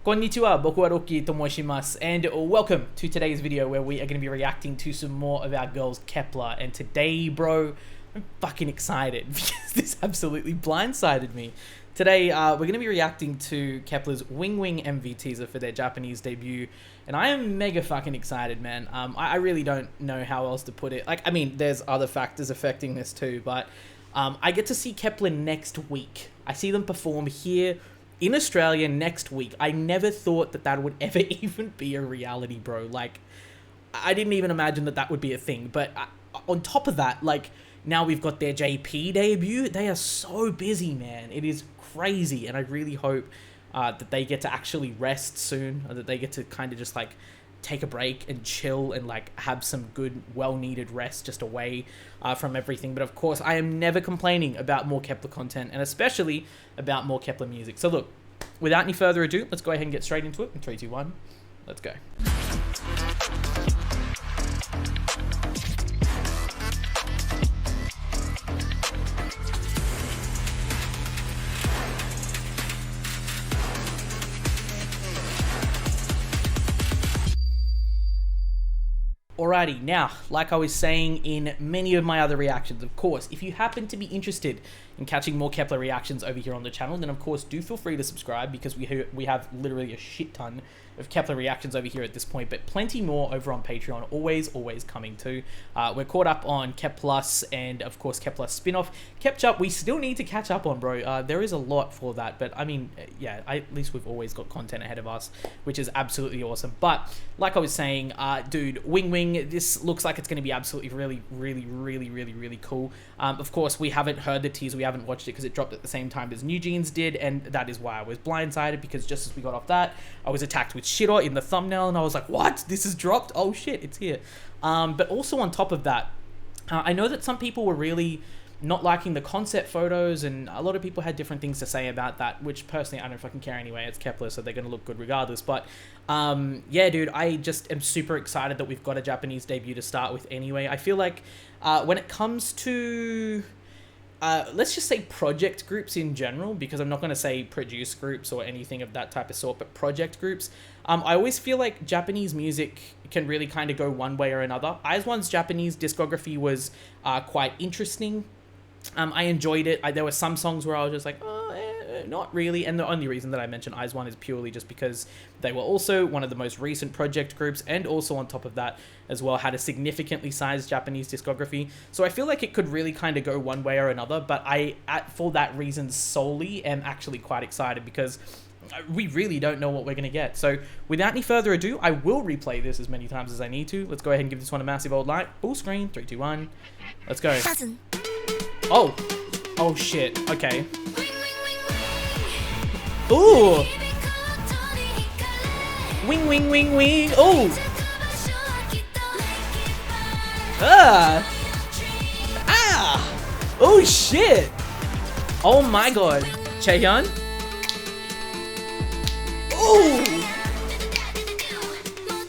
Konnichiwa, boku wa Rocky to moshimasu, and welcome to today's video where we are going to be reacting to some more of our girls Kep1er. And today, bro, I'm fucking excited because this absolutely blindsided me. Today, we're going to be reacting to Kep1er's Wing Wing MV teaser for their Japanese debut, and I am mega fucking excited, man. I really don't know how else to put it. Like, I mean, there's other factors affecting this too, but I get to see Kep1er next week. I see them perform here in Australia next week. I never thought that would ever even be a reality, bro. Like, I didn't even imagine that would be a thing. But on top of that, like, now we've got their JP debut. They are so busy, man. It is crazy. And I really hope that they get to actually rest soon, or that they get to kind of just, like, take a break and chill and, like, have some good, well-needed rest just away from everything. But of course, I am never complaining about more Kep1er content, and especially about more Kep1er music. So look, without any further ado, let's go ahead and get straight into it. In 3, 2, 1, let's go. Alrighty, now, like I was saying in many of my other reactions, of course, if you happen to be interested in catching more Kep1er reactions over here on the channel, then of course do feel free to subscribe, because we have literally a shit ton of Kep1er reactions over here at this point, but plenty more over on Patreon, always coming too. We're caught up on Kep+ and of course Kep+ spin-off. Kep1er, we still need to catch up on, bro. There is a lot for that, but I mean, yeah, at least we've always got content ahead of us, which is absolutely awesome. But like I was saying, dude, Wing Wing, this looks like it's going to be absolutely really cool. Of course, we haven't heard the teaser, we haven't watched it because it dropped at the same time as New Jeans did, and that is why I was blindsided, because just as we got off that, I was attacked with shitter in the thumbnail, and I was like, what? This has dropped? Oh shit, it's here. But also on top of that, I know that some people were really not liking the concept photos, and a lot of people had different things to say about that, which personally I don't fucking care anyway. It's Kep1er, so they're gonna look good regardless. But yeah, dude, I just am super excited that we've got a Japanese debut to start with anyway. I feel like when it comes to let's just say project groups in general, because I'm not going to say produce groups or anything of that type of sort, but project groups. I always feel like Japanese music can really kind of go one way or another. IZ*ONE's Japanese discography was quite interesting. I enjoyed it. There were some songs where I was just like, not really. And the only reason that I mentioned IZ*ONE is purely just because they were also one of the most recent project groups, and also on top of that as well had a significantly sized Japanese discography. So I feel like it could really kind of go one way or another, but for that reason solely, am actually quite excited, because we really don't know what we're going to get. So without any further ado, I will replay this as many times as I need to. Let's go ahead and give this one a massive old like. Full screen, 3, 2, 1. Let's go. Oh shit, okay. Ooh! Wing, wing, wing, wing. Ooh! Ah! Ah! Oh shit! Oh my god. Chaehyun? Ooh!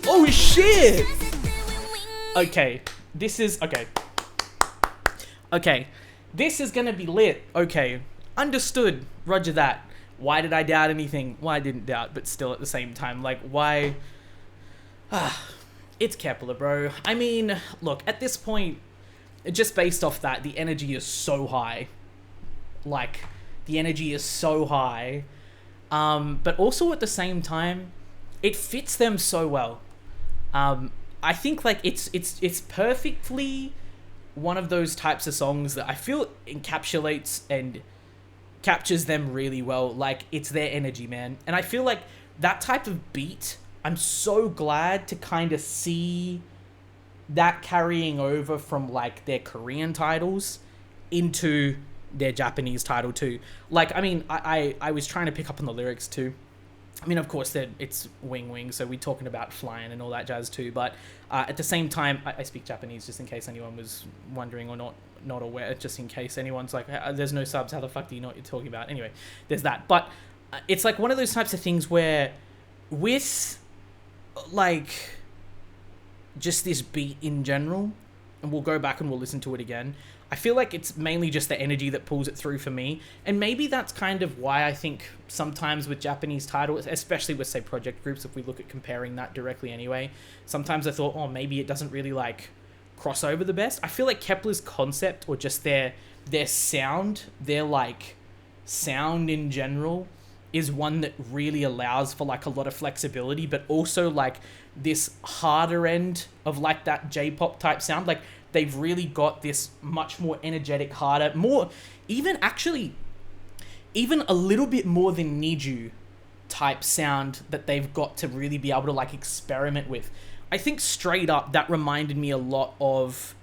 Oh shit! Okay, this is... okay. Okay, this is gonna be lit. Okay, understood. Roger that. Why did I doubt anything? Well, I didn't doubt, but still at the same time, like, why? It's Kep1er, bro. I mean, look, at this point, just based off that, the energy is so high. Like, the energy is so high. But also at the same time, it fits them so well. I think, like, it's perfectly one of those types of songs that I feel encapsulates and captures them really well. Like, it's their energy, man. And I feel like that type of beat, I'm so glad to kind of see that carrying over from, like, their Korean titles into their Japanese title too. Like, I mean, I was trying to pick up on the lyrics too. I mean, of course, it's Wing Wing, so we're talking about flying and all that jazz too. But at the same time, I speak Japanese, just in case anyone was wondering or not aware, just in case anyone's like, there's no subs, how the fuck do you know what you're talking about? Anyway, there's that. But it's like one of those types of things where with, like, just this beat in general, and we'll go back and we'll listen to it again, I feel like it's mainly just the energy that pulls it through for me. And maybe that's kind of why I think sometimes with Japanese titles, especially with, say, project groups, if we look at comparing that directly anyway, sometimes I thought, oh, maybe it doesn't really, like, cross over the best. I feel like Kep1er's concept, or just their sound, their, like, sound in general, is one that really allows for, like, a lot of flexibility, but also, like, this harder end of, like, that J-pop type sound. Like, they've really got this much more energetic, harder, more, even a little bit more than Niju type sound that they've got to really be able to, like, experiment with. I think straight up that reminded me a lot of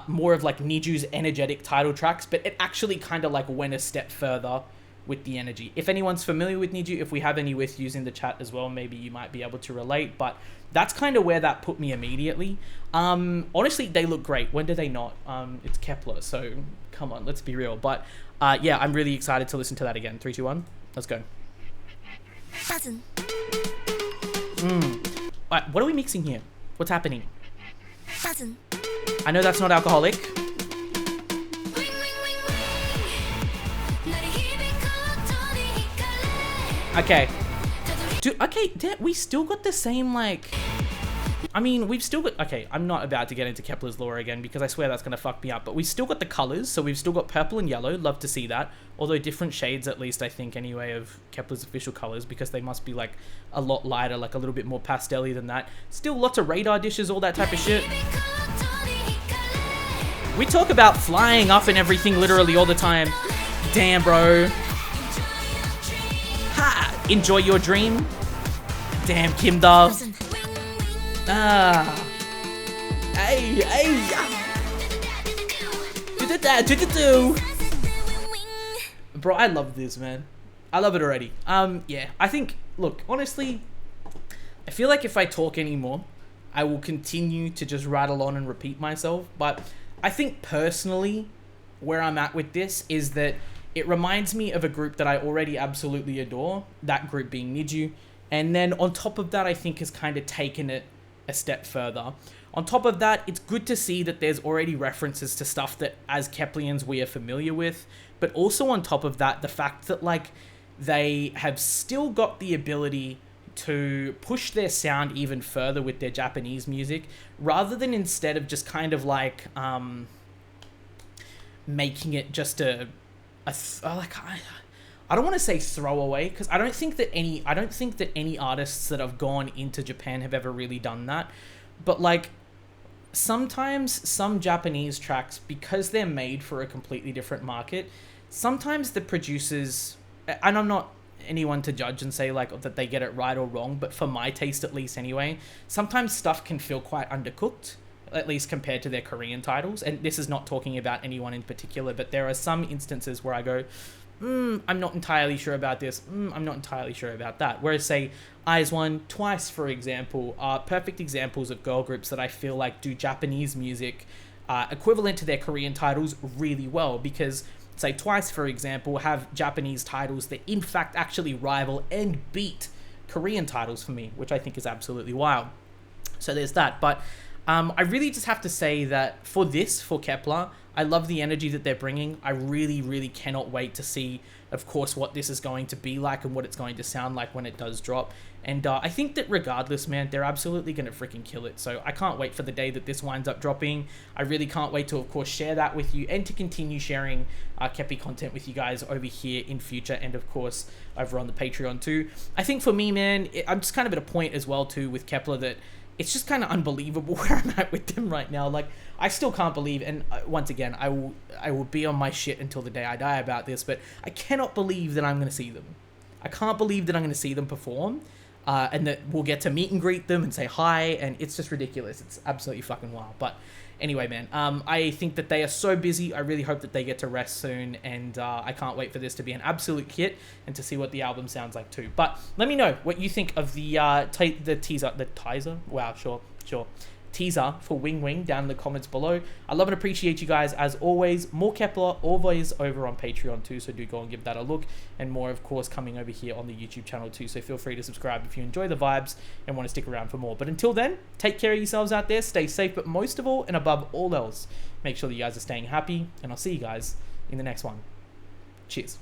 more of, like, Niju's energetic title tracks, but it actually kind of, like, went a step further with the energy. If anyone's familiar with Niju, if we have any with yous in the chat as well, maybe you might be able to relate, but that's kind of where that put me immediately. Honestly, they look great. When do they not? It's Kep1er, so come on, let's be real. But yeah, I'm really excited to listen to that again. 3, 2, 1, let's go. What are we mixing here? What's happening? I know that's not alcoholic. Okay. Dude, okay, we still got the same, like... I mean, we've still got... Okay, I'm not about to get into Kep1er's lore again, because I swear that's going to fuck me up. But we've still got the colors, so we've still got purple and yellow. Love to see that. Although different shades, at least, I think, anyway, of Kep1er's official colors, because they must be, like, a lot lighter, like, a little bit more pastel-y than that. Still lots of radar dishes, all that type of shit. We talk about flying up and everything literally all the time. Damn, bro. Ha! Enjoy your dream. Damn, Kimda. Hey. Bro, I love this, man. I love it already. Yeah, I think, look, honestly, I feel like if I talk anymore, I will continue to just rattle on and repeat myself. But I think personally, where I'm at with this is that it reminds me of a group that I already absolutely adore, that group being Niju. And then on top of that, I think has kind of taken it a step further. On top of that, it's good to see that there's already references to stuff that as Kep1erians we are familiar with. But also on top of that, the fact that, like, they have still got the ability to push their sound even further with their Japanese music, rather than instead of just kind of like making it just I don't want to say throwaway, because I don't think that any artists that have gone into Japan have ever really done that. But, like, sometimes some Japanese tracks, because they're made for a completely different market, sometimes the producers, and I'm not anyone to judge and say, like, that they get it right or wrong, but for my taste at least anyway, sometimes stuff can feel quite undercooked, at least compared to their Korean titles. And this is not talking about anyone in particular, but there are some instances where I go, I'm not entirely sure about this. I'm not entirely sure about that. Whereas, say, IZ*ONE, TWICE, for example, are perfect examples of girl groups that I feel like do Japanese music equivalent to their Korean titles really well. Because, say, TWICE, for example, have Japanese titles that in fact actually rival and beat Korean titles for me, which I think is absolutely wild. So there's that. But I really just have to say that for Kep1er, I love the energy that they're bringing. I really, really cannot wait to see, of course, what this is going to be like and what it's going to sound like when it does drop. And I think that regardless, man, they're absolutely going to freaking kill it. So I can't wait for the day that this winds up dropping. I really can't wait to, of course, share that with you and to continue sharing Kepi content with you guys over here in future. And, of course, over on the Patreon too. I think for me, man, I'm just kind of at a point as well too with Kep1er that it's just kind of unbelievable where I'm at with them right now. Like, I still can't believe, and once again, I will be on my shit until the day I die about this, but I cannot believe that I'm going to see them. I can't believe that I'm going to see them perform, and that we'll get to meet and greet them and say hi, and it's just ridiculous. It's absolutely fucking wild. But anyway, man, I think that they are so busy. I really hope that they get to rest soon, and I can't wait for this to be an absolute hit and to see what the album sounds like too. But let me know what you think of the teaser. Wow, sure. teaser for Wing Wing down in the comments below. I love and appreciate you guys as always. More Kepler always over on Patreon too, so do go and give that a look, and more of course coming over here on the YouTube channel too, so feel free to subscribe if you enjoy the vibes and want to stick around for more. But until then, take care of yourselves out there, stay safe, but most of all and above all else, make sure that you guys are staying happy, and I'll see you guys in the next one. Cheers.